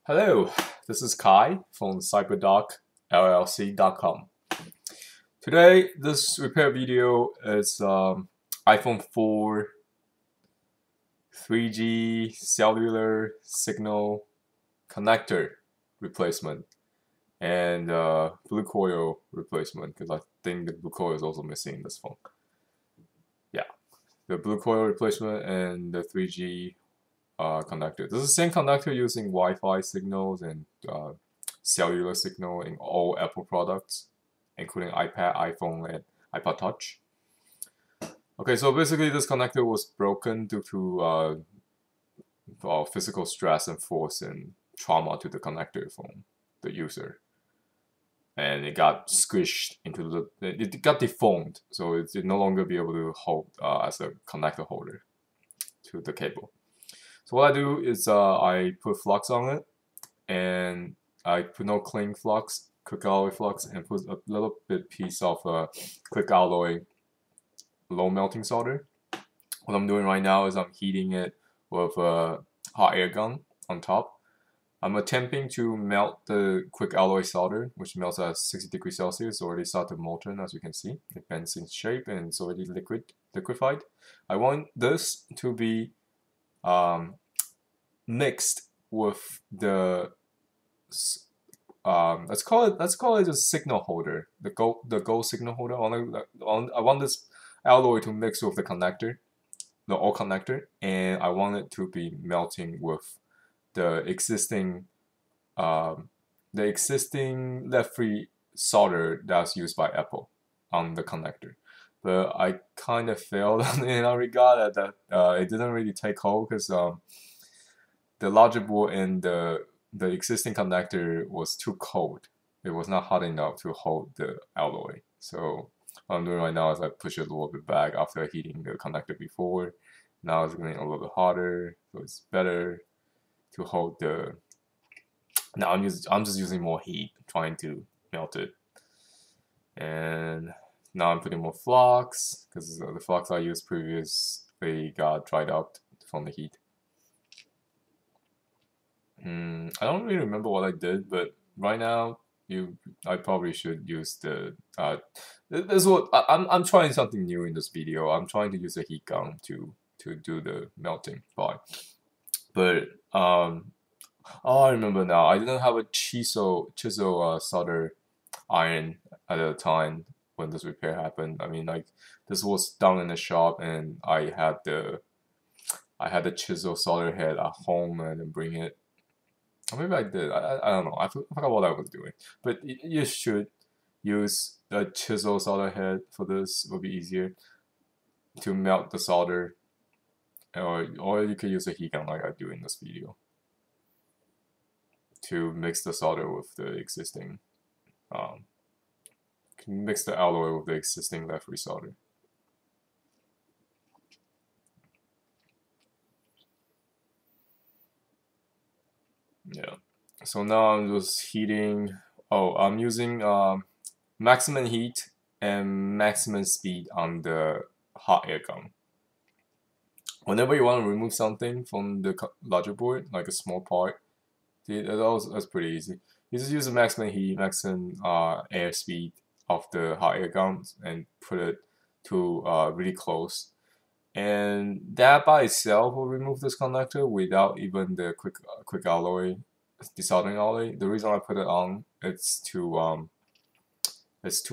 Hello, this is Kai from CyberDocLLC.com. Today, this repair video is iPhone 4 3G cellular signal connector replacement and blue coil replacement because I think the blue coil is also missing in this phone. Yeah, the blue coil replacement and the 3G connector. This is the same connector using Wi-Fi signals and cellular signal in all Apple products, including iPad, iPhone, and iPod Touch. Okay, so basically this connector was broken due to physical stress and force and trauma to the connector from the user. And it got squished into it got deformed, so it no longer be able to hold as a connector holder to the cable. So what I do is I put flux on it, and I put no clean flux, QuickAlloy flux, and put a little bit piece of QuickAlloy low melting solder. What I'm doing right now is I'm heating it with a hot air gun on top. I'm attempting to melt the QuickAlloy solder, which melts at 60 degrees Celsius. It's already started molten, as you can see. It bends in shape and it's already liquefied. I want this to be mixed with the let's call it a signal holder, the gold signal holder. I want this alloy to mix with the connector, the old connector, and I want it to be melting with the existing lead-free solder that's used by Apple on the connector. But I kind of failed in that regard. That it didn't really take hold because the logic board and the existing connector was too cold. It was not hot enough to hold the alloy. So what I'm doing right now is I push it a little bit back after heating the connector before. Now it's getting a little bit hotter, so it's better to hold the. Now I'm just using more heat, trying to melt it. And now I'm putting more flux because the flux I used previously got dried out from the heat. I don't really remember what I did, but right now I probably should use the. This is what I'm trying something new in this video. I'm trying to use a heat gun to do the melting part. But oh, I remember now. I didn't have a chisel solder iron at the time when this repair happened. I mean, like this was done in the shop, and I had the chisel solder head at home and then bring it. Or maybe I did. I don't know. I forgot what I was doing. But you should use a chisel solder head for this. It will be easier to melt the solder. Or you could use a heat gun like I do in this video to mix the solder with the existing, mix the alloy with the existing lead-free solder. Yeah. So now I'm just heating. Oh, I'm using maximum heat and maximum speed on the hot air gun. Whenever you want to remove something from the logic board, like a small part, that's pretty easy. You just use the maximum heat, maximum air speed of the hot air gun and put it to really close. And that by itself will remove this connector without even the QuickAlloy desoldering alloy. The reason I put it on is to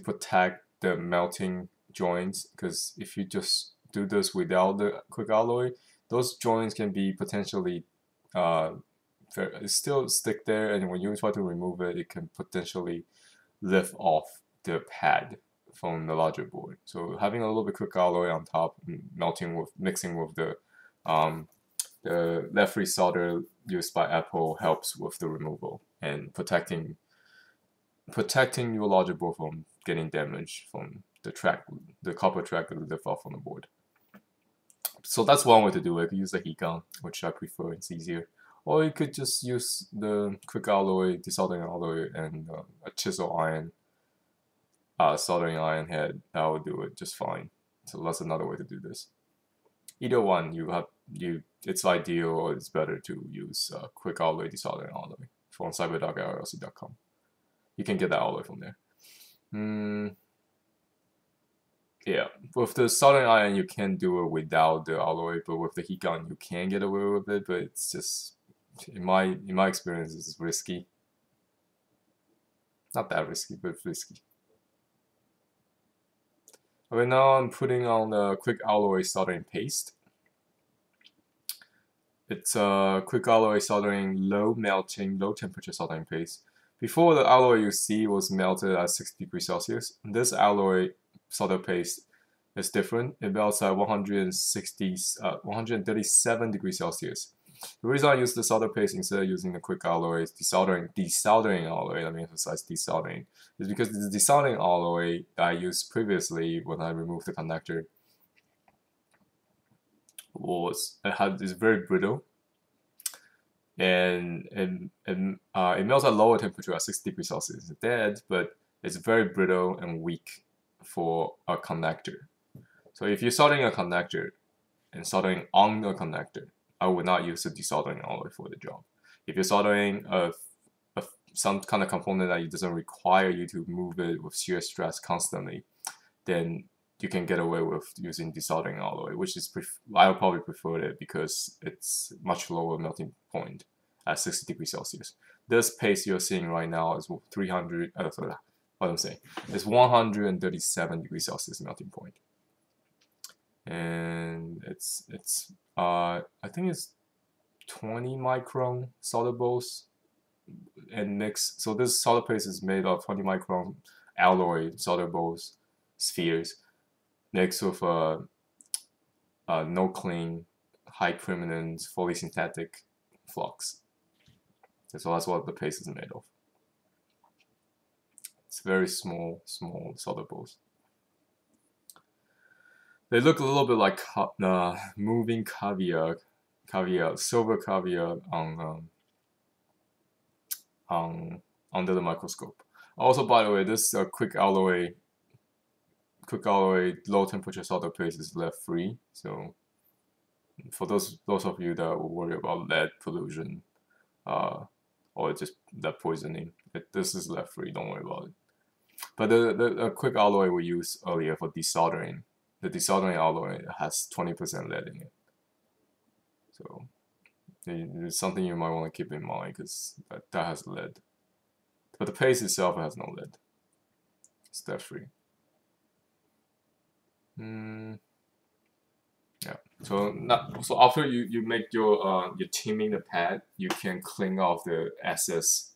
protect the melting joints, because if you just do this without the QuickAlloy, those joints can be potentially still stick there, and when you try to remove it, it can potentially lift off the pad from the logic board. So having a little bit QuickAlloy on top, mixing with the lead-free solder used by Apple helps with the removal and protecting your logic board from getting damaged from the copper track that lift off on the board. So that's one way to do it. You could use a heat gun, which I prefer. It's easier. Or you could just use the QuickAlloy desoldering alloy and a chisel iron soldering iron head. That would do it just fine. So that's another way to do this. Either one, it's ideal, or it's better to use QuickAlloy desoldering alloy. from cyberdock@lc.com. You can get that alloy from there. Yeah, with the soldering iron you can do it without the alloy, but with the heat gun you can get away with it. But it's just, in my experience, it's risky. Not that risky, but risky. Okay, now I'm putting on the QuickAlloy soldering paste. It's a QuickAlloy soldering low melting, low temperature soldering paste. Before, the alloy you see was melted at 60 degrees Celsius. This alloy solder paste is different. It melts at 137 degrees Celsius. The reason I use the solder paste instead of using the QuickAlloy desoldering alloy, let me emphasize desoldering, is because the desoldering alloy that I used previously when I removed the connector is very brittle, and it melts at lower temperature at 60 degrees Celsius instead, but it's very brittle and weak for a connector. So if you're soldering a connector and soldering on a connector, I would not use the desoldering alloy for the job. If you're soldering some kind of component that doesn't require you to move it with shear stress constantly, then you can get away with using desoldering alloy, which is I would probably prefer it because it's much lower melting point at 60 degrees Celsius. This paste you're seeing right now is 300. What I'm saying is 137 degrees Celsius melting point, and I think it's 20 micron solder balls and mix. So this solder paste is made of 20 micron alloy solder balls spheres mixed with no clean, high permanence, fully synthetic flux. So that's what the paste is made of. It's very small solder balls. They look a little bit like moving caviar, silver caviar under the microscope. Also, by the way, this QuickAlloy low temperature solder paste is lead free. So for those of you that will worry about lead pollution, or just lead poisoning, this is lead free. Don't worry about it. But the QuickAlloy we used earlier for desoldering, the desoldering alloy has 20% lead in it. So it's something you might want to keep in mind because that has lead. But the paste itself has no lead. It's lead free. Yeah. So after you make your teaming the pad, you can clean off the excess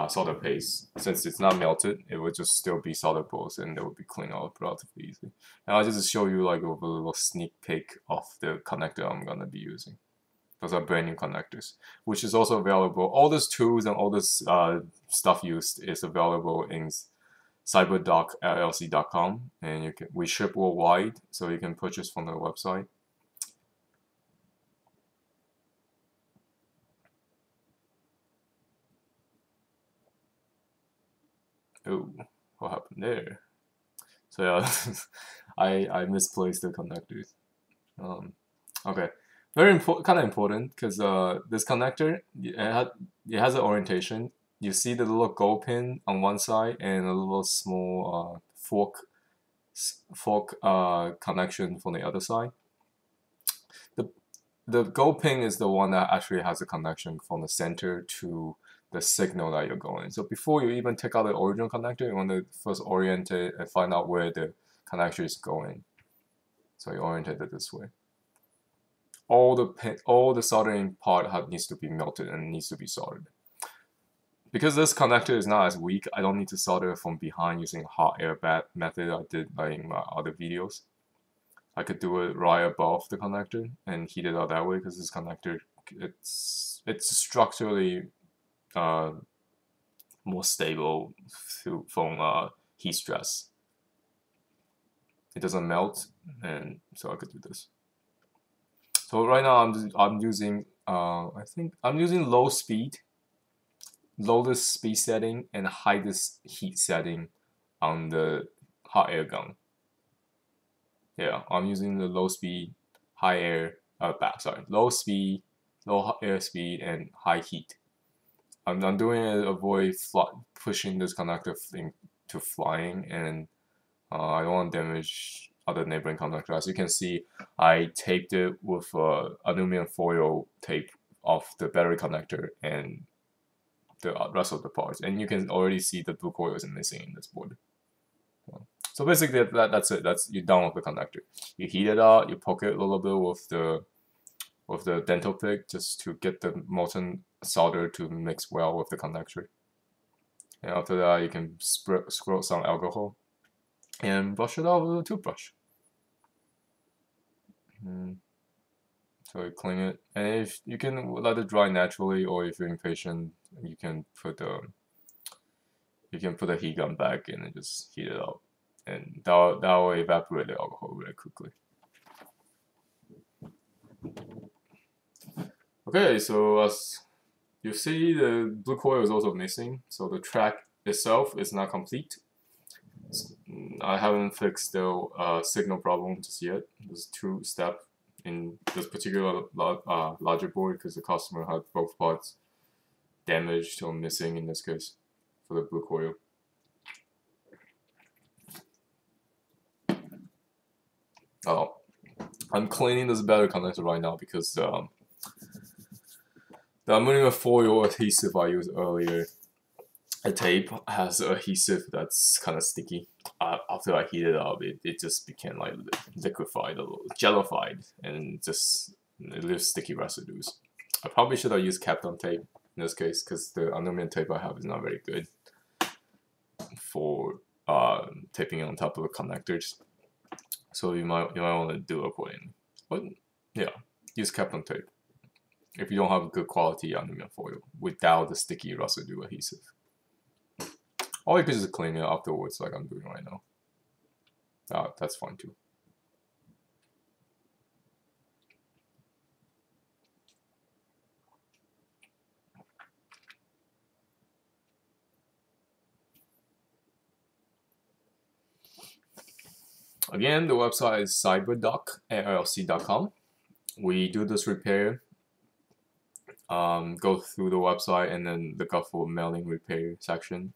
solder paste. Since it's not melted, it would just still be solder balls, and they would be cleaned off relatively easily. And I'll just show you like a little sneak peek of the connector I'm gonna be using. Those are brand new connectors, which is also available. All these tools and all this stuff used is available in cyberdock@lc.com, and we ship worldwide, so you can purchase from the website. Oh, what happened there? So yeah, I misplaced the connectors. Okay, very important, kind of important, because this connector it has an orientation. You see the little gold pin on one side and a little small fork connection from the other side. The gold pin is the one that actually has a connection from the center to the signal that you're going. So before you even take out the original connector, you want to first orient it and find out where the connector is going. So you orientate it this way. All the soldering part needs to be melted and needs to be soldered. Because this connector is not as weak, I don't need to solder from behind using hot air bath method I did in my other videos. I could do it right above the connector and heat it out that way because this connector, it's structurally more stable from heat stress. It doesn't melt, and so I could do this. So right now I'm using I think I'm using lowest speed setting and highest heat setting on the hot air gun. Yeah, I'm using the low speed, high air, low speed, low air speed, and high heat I'm doing it to avoid pushing this connector thing to flying, and I don't want to damage other neighboring connector. As you can see, I taped it with aluminum foil tape off the battery connector and the rest of the parts, and you can already see the blue coil is missing in this board. So basically, that's it. You're done with the connector. You heat it out. You poke it a little bit with the dental pick just to get the molten solder to mix well with the connector. And after that, you can squirt some alcohol and brush it off with a toothbrush. So you clean it, and if you can let it dry naturally, or if you're impatient, you can put a heat gun back in and just heat it up, and that will evaporate the alcohol really quickly. Okay, so as you see, the blue coil is also missing, so the track itself is not complete. I haven't fixed the signal problem just yet. There's 2 steps in this particular logic board because the customer had both parts damaged or missing in this case for the blue coil. Oh, I'm cleaning this battery connector right now because the aluminum foil adhesive I used earlier, a tape, has adhesive that's kind of sticky. After I heat it up, it just became like liquefied, a little jellified, and it leaves sticky residues. I probably should have used Kapton tape in this case because the aluminum tape I have is not very good for taping on top of the connectors. So you might want to do accordingly. But yeah, use Kapton tape if you don't have good quality aluminum foil without the sticky residue adhesive. Or you could just clean it afterwards like I'm doing right now. That's fine too. Again, the website is cyberdoc@llc.com. We do this repair. Go through the website and then look up for mailing repair section.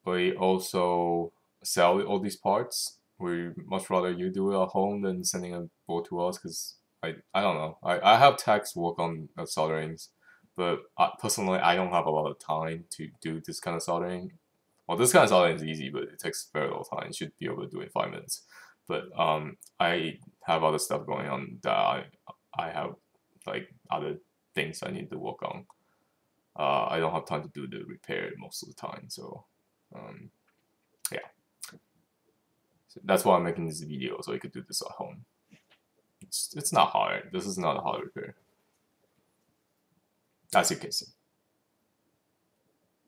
We also sell all these parts. We much rather you do it at home than sending a board to us because I don't know. I have techs work on solderings, but personally I don't have a lot of time to do this kind of soldering. Well, this kind of soldering is easy, but it takes very little time. You should be able to do it in 5 minutes. But I have other stuff going on that I have like other things I need to work on. I don't have time to do the repair most of the time, so yeah. So that's why I'm making this video, so you could do this at home. It's not hard. This is not a hard repair, as you can see.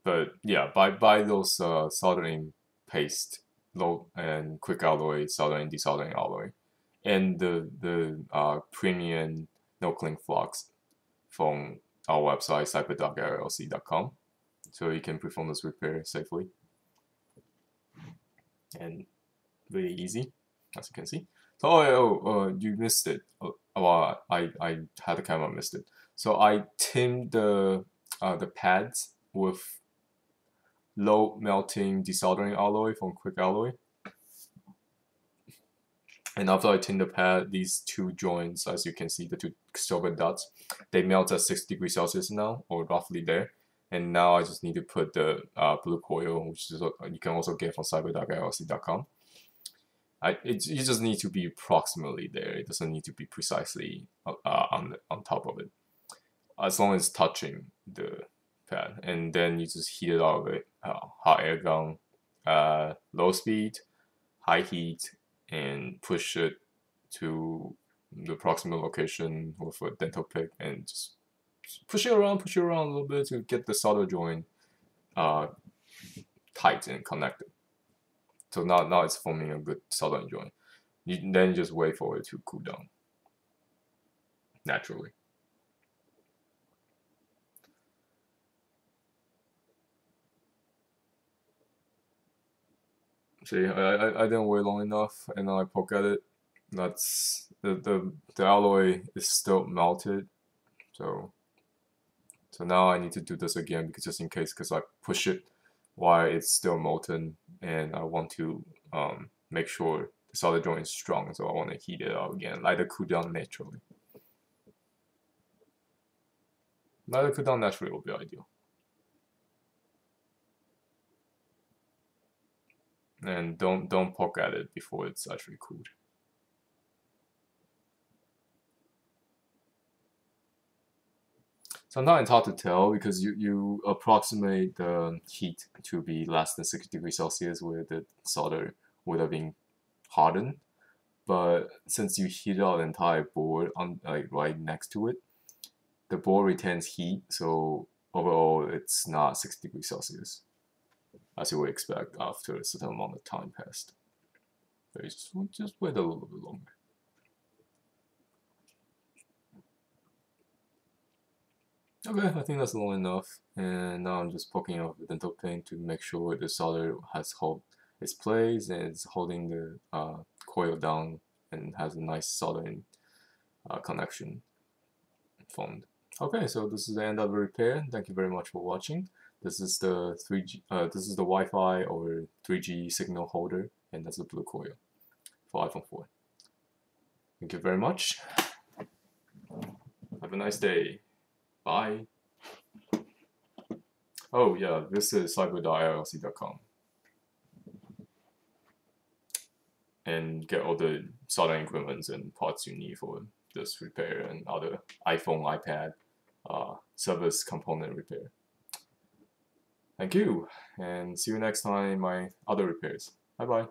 But yeah, buy those soldering paste, low and QuickAlloy soldering desoldering alloy, and the premium no cling flux from our website cyberdoc@llc.com, so you can perform this repair safely and really easy, as you can see. So you missed it. Well, I had the camera missed it. So I tinned the pads with low melting desoldering alloy from QuickAlloy. And after I tin the pad, these 2 joints, as you can see, the 2 silver dots, they melt at 6 degrees Celsius now, or roughly there. And now I just need to put the blue coil, which is you can also get from cyberdoc@llc.com. You just need to be approximately there. It doesn't need to be precisely on top of it, as long as it's touching the pad. And then you just heat it out with hot air gun, low speed, high heat, and push it to the proximal location with a dental pick, and just push it around a little bit to get the solder joint tight and connected. So now it's forming a good soldering joint. Then just wait for it to cool down naturally. See, I didn't wait long enough, and then I poke at it. That's the alloy is still melted, so So now I need to do this again because just in case, because I push it while it's still molten, and I want to make sure the solder joint is strong, so I want to heat it out again, let it cool down naturally. Let it cool down naturally will be ideal. And don't poke at it before it's actually cooled. Sometimes it's hard to tell because you approximate the heat to be less than 60 degrees Celsius where the solder would have been hardened. But since you heat out the entire board on like right next to it, the board retains heat, so overall it's not 60 degrees Celsius, as you would expect after a certain amount of time passed. So just wait a little bit longer. Okay, I think that's long enough, and now I'm just poking out the dental paint to make sure the solder has hold its place and it's holding the coil down and has a nice soldering connection formed. Okay, so this is the end of the repair. Thank you very much for watching. This is the 3G. This is the Wi-Fi or 3G signal holder, and that's the blue coil for iPhone 4. Thank you very much. Have a nice day. Bye. Oh yeah, visit cyber.ilc.com and get all the soldering equipment and parts you need for this repair and other iPhone, iPad, service component repair. Thank you, and see you next time in my other repairs. Bye bye.